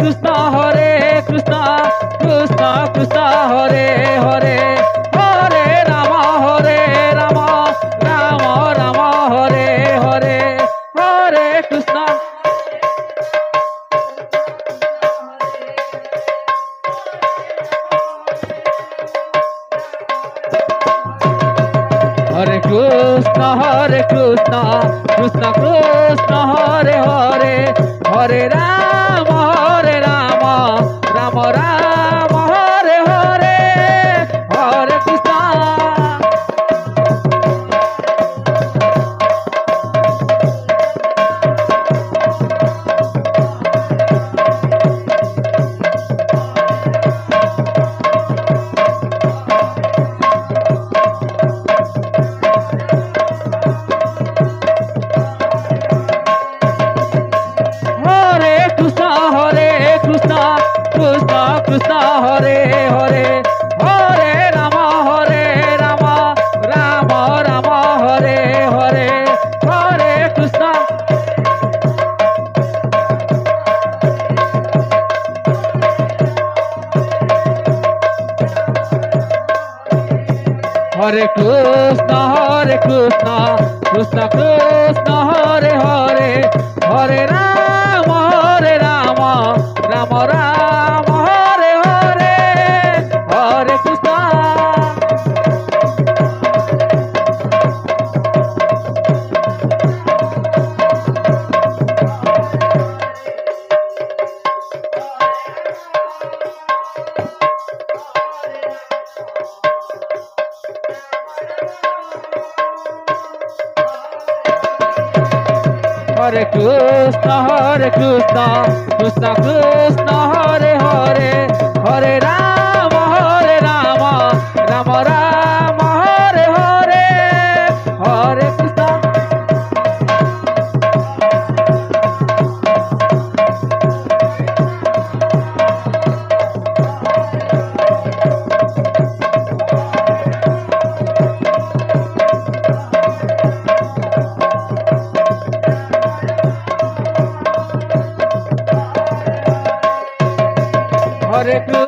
Krishna Krishna Krishna Hare Hare Hare Rama Rama Rama Hare Hare Hare Krishna Krishna Krishna Krishna Hare Hare Hare Rama Rama Rama Hare Hare Hare Krishna Krishna Hare Hare Hare Rama Rama Rama Hare Hare Hare Krishna Hare Krishna Krishna Krishna Hare Hare Hare Rama Rama Rama Hare Hare Hare Krishna Hare Krishna Krishna Krishna Hare Hare Hare